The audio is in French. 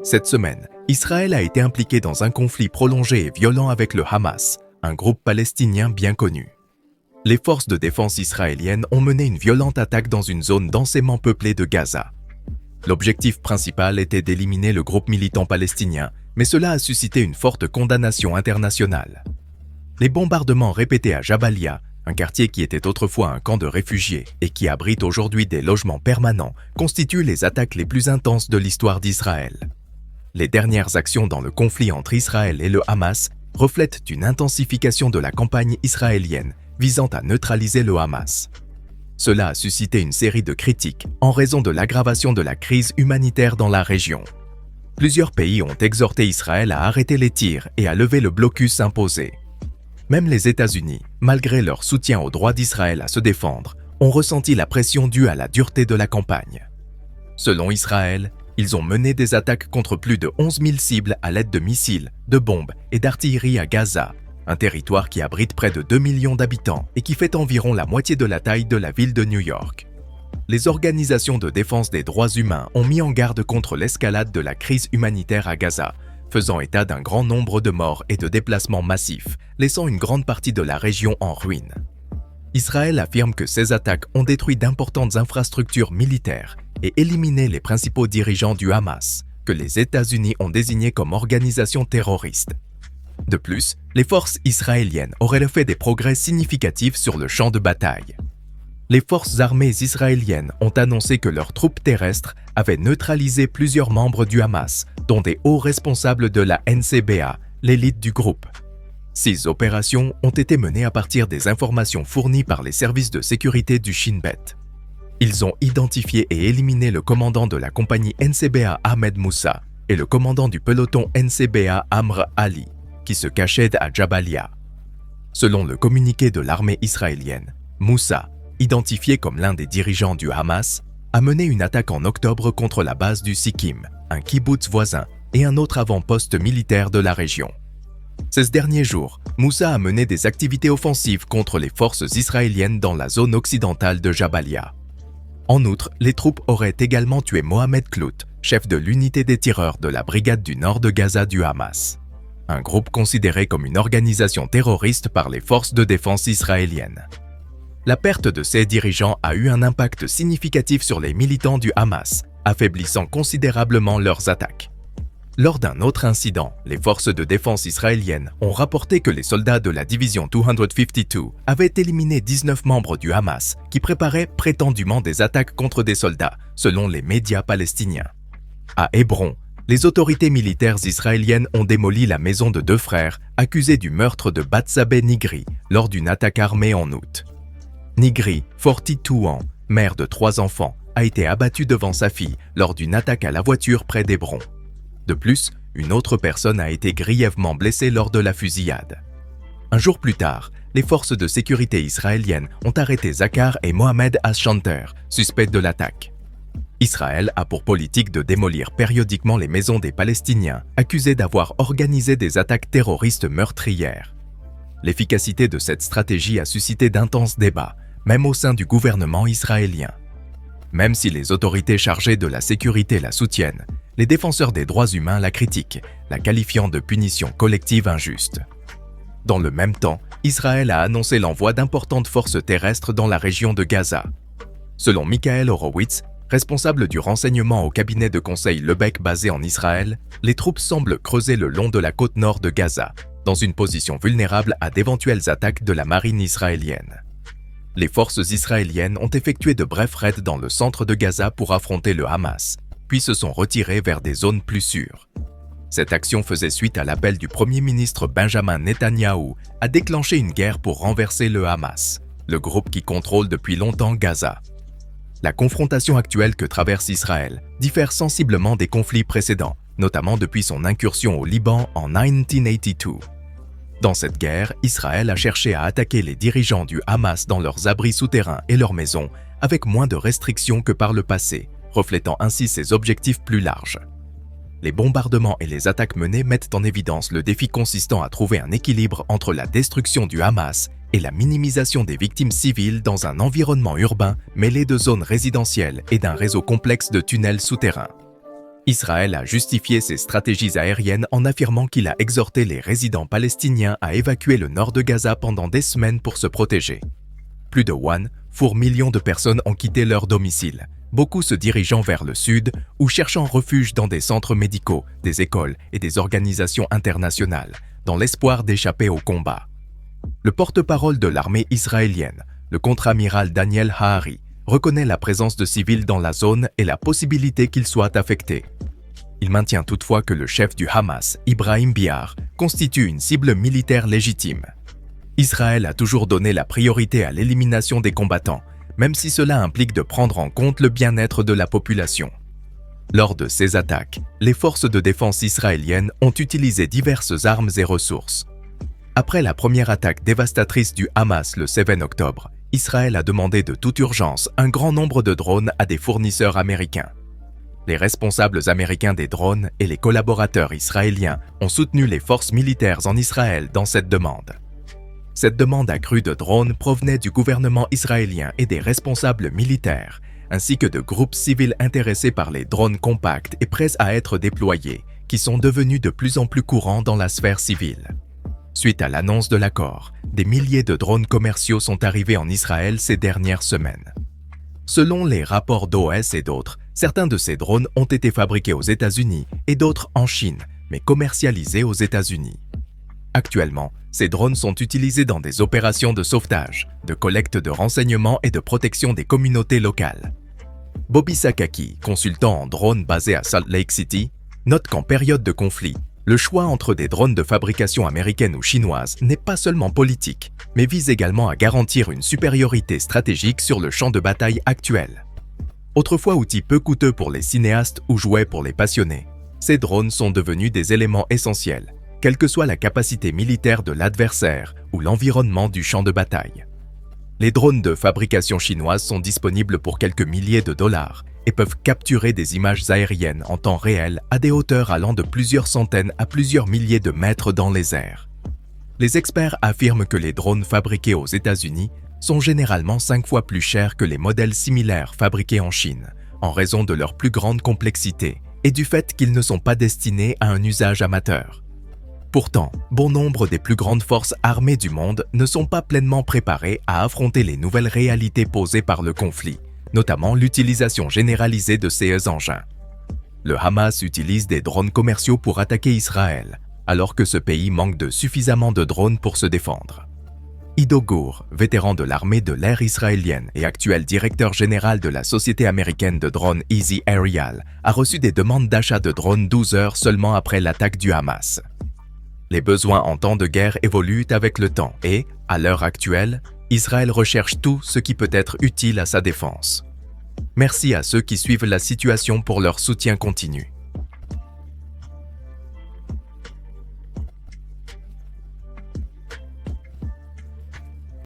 Cette semaine, Israël a été impliqué dans un conflit prolongé et violent avec le Hamas, un groupe palestinien bien connu. Les forces de défense israéliennes ont mené une violente attaque dans une zone densément peuplée de Gaza. L'objectif principal était d'éliminer le groupe militant palestinien, mais cela a suscité une forte condamnation internationale. Les bombardements répétés à Jabalia, un quartier qui était autrefois un camp de réfugiés et qui abrite aujourd'hui des logements permanents, constituent les attaques les plus intenses de l'histoire d'Israël. Les dernières actions dans le conflit entre Israël et le Hamas reflètent une intensification de la campagne israélienne visant à neutraliser le Hamas. Cela a suscité une série de critiques en raison de l'aggravation de la crise humanitaire dans la région. Plusieurs pays ont exhorté Israël à arrêter les tirs et à lever le blocus imposé. Même les États-Unis, malgré leur soutien au droit d'Israël à se défendre, ont ressenti la pression due à la dureté de la campagne. Selon Israël, ils ont mené des attaques contre plus de 11 000 cibles à l'aide de missiles, de bombes et d'artillerie à Gaza, un territoire qui abrite près de 2 millions d'habitants et qui fait environ la moitié de la taille de la ville de New York. Les organisations de défense des droits humains ont mis en garde contre l'escalade de la crise humanitaire à Gaza, faisant état d'un grand nombre de morts et de déplacements massifs, laissant une grande partie de la région en ruine. Israël affirme que ces attaques ont détruit d'importantes infrastructures militaires et éliminé les principaux dirigeants du Hamas, que les États-Unis ont désigné comme organisation terroriste. De plus, les forces israéliennes auraient fait des progrès significatifs sur le champ de bataille. Les forces armées israéliennes ont annoncé que leurs troupes terrestres avaient neutralisé plusieurs membres du Hamas, dont des hauts responsables de la NCBA, l'élite du groupe. 6 opérations ont été menées à partir des informations fournies par les services de sécurité du Shin Bet. Ils ont identifié et éliminé le commandant de la compagnie NCBA Ahmed Moussa et le commandant du peloton NCBA Amr Ali, qui se cachait à Jabalia. Selon le communiqué de l'armée israélienne, Moussa, identifié comme l'un des dirigeants du Hamas, a mené une attaque en octobre contre la base du Sikkim, un kibboutz voisin et un autre avant-poste militaire de la région. Ces derniers jours, Moussa a mené des activités offensives contre les forces israéliennes dans la zone occidentale de Jabalia. En outre, les troupes auraient également tué Mohamed Klout, chef de l'unité des tireurs de la brigade du nord de Gaza du Hamas, un groupe considéré comme une organisation terroriste par les forces de défense israéliennes. La perte de ces dirigeants a eu un impact significatif sur les militants du Hamas, affaiblissant considérablement leurs attaques. Lors d'un autre incident, les forces de défense israéliennes ont rapporté que les soldats de la division 252 avaient éliminé 19 membres du Hamas qui préparaient prétendument des attaques contre des soldats, selon les médias palestiniens. À Hébron, les autorités militaires israéliennes ont démoli la maison de 2 frères accusés du meurtre de Batsabeh Nigri lors d'une attaque armée en août. Nigri, 42 ans, mère de 3 enfants, a été abattue devant sa fille lors d'une attaque à la voiture près d'Hébron. De plus, une autre personne a été grièvement blessée lors de la fusillade. Un jour plus tard, les forces de sécurité israéliennes ont arrêté Zakar et Mohamed Ashanter, suspects de l'attaque. Israël a pour politique de démolir périodiquement les maisons des Palestiniens accusés d'avoir organisé des attaques terroristes meurtrières. L'efficacité de cette stratégie a suscité d'intenses débats, même au sein du gouvernement israélien. Même si les autorités chargées de la sécurité la soutiennent, les défenseurs des droits humains la critiquent, la qualifiant de punition collective injuste. Dans le même temps, Israël a annoncé l'envoi d'importantes forces terrestres dans la région de Gaza. Selon Michael Horowitz, responsable du renseignement au cabinet de conseil Lebec basé en Israël, les troupes semblent creuser le long de la côte nord de Gaza, dans une position vulnérable à d'éventuelles attaques de la marine israélienne. Les forces israéliennes ont effectué de brefs raids dans le centre de Gaza pour affronter le Hamas, puis se sont retirées vers des zones plus sûres. Cette action faisait suite à l'appel du Premier ministre Benjamin Netanyahou à déclencher une guerre pour renverser le Hamas, le groupe qui contrôle depuis longtemps Gaza. La confrontation actuelle que traverse Israël diffère sensiblement des conflits précédents, notamment depuis son incursion au Liban en 1982. Dans cette guerre, Israël a cherché à attaquer les dirigeants du Hamas dans leurs abris souterrains et leurs maisons, avec moins de restrictions que par le passé, reflétant ainsi ses objectifs plus larges. Les bombardements et les attaques menées mettent en évidence le défi consistant à trouver un équilibre entre la destruction du Hamas et la minimisation des victimes civiles dans un environnement urbain mêlé de zones résidentielles et d'un réseau complexe de tunnels souterrains. Israël a justifié ses stratégies aériennes en affirmant qu'il a exhorté les résidents palestiniens à évacuer le nord de Gaza pendant des semaines pour se protéger. Plus de 1,4 million de personnes ont quitté leur domicile, beaucoup se dirigeant vers le sud ou cherchant refuge dans des centres médicaux, des écoles et des organisations internationales, dans l'espoir d'échapper au combat. Le porte-parole de l'armée israélienne, le contre-amiral Daniel Hahari, reconnaît la présence de civils dans la zone et la possibilité qu'ils soient affectés. Il maintient toutefois que le chef du Hamas, Ibrahim Biar, constitue une cible militaire légitime. Israël a toujours donné la priorité à l'élimination des combattants, même si cela implique de prendre en compte le bien-être de la population. Lors de ces attaques, les forces de défense israéliennes ont utilisé diverses armes et ressources. Après la première attaque dévastatrice du Hamas le 7 octobre, Israël a demandé de toute urgence un grand nombre de drones à des fournisseurs américains. Les responsables américains des drones et les collaborateurs israéliens ont soutenu les forces militaires en Israël dans cette demande. Cette demande accrue de drones provenait du gouvernement israélien et des responsables militaires, ainsi que de groupes civils intéressés par les drones compacts et prêts à être déployés, qui sont devenus de plus en plus courants dans la sphère civile. Suite à l'annonce de l'accord, des milliers de drones commerciaux sont arrivés en Israël ces dernières semaines. Selon les rapports d'OS et d'autres, certains de ces drones ont été fabriqués aux États-Unis et d'autres en Chine, mais commercialisés aux États-Unis. Actuellement, ces drones sont utilisés dans des opérations de sauvetage, de collecte de renseignements et de protection des communautés locales. Bobby Sakaki, consultant en drones basé à Salt Lake City, note qu'en période de conflit, le choix entre des drones de fabrication américaine ou chinoise n'est pas seulement politique, mais vise également à garantir une supériorité stratégique sur le champ de bataille actuel. Autrefois outils peu coûteux pour les cinéastes ou jouets pour les passionnés, ces drones sont devenus des éléments essentiels, quelle que soit la capacité militaire de l'adversaire ou l'environnement du champ de bataille. Les drones de fabrication chinoise sont disponibles pour quelques milliers de dollars et peuvent capturer des images aériennes en temps réel à des hauteurs allant de plusieurs centaines à plusieurs milliers de mètres dans les airs. Les experts affirment que les drones fabriqués aux États-Unis sont généralement 5 fois plus chers que les modèles similaires fabriqués en Chine, en raison de leur plus grande complexité et du fait qu'ils ne sont pas destinés à un usage amateur. Pourtant, bon nombre des plus grandes forces armées du monde ne sont pas pleinement préparées à affronter les nouvelles réalités posées par le conflit, notamment l'utilisation généralisée de ces engins. Le Hamas utilise des drones commerciaux pour attaquer Israël, alors que ce pays manque de suffisamment de drones pour se défendre. Ido Gur, vétéran de l'armée de l'air israélienne et actuel directeur général de la société américaine de drones Easy Aerial, a reçu des demandes d'achat de drones 12 heures seulement après l'attaque du Hamas. Les besoins en temps de guerre évoluent avec le temps et, à l'heure actuelle, Israël recherche tout ce qui peut être utile à sa défense. Merci à ceux qui suivent la situation pour leur soutien continu.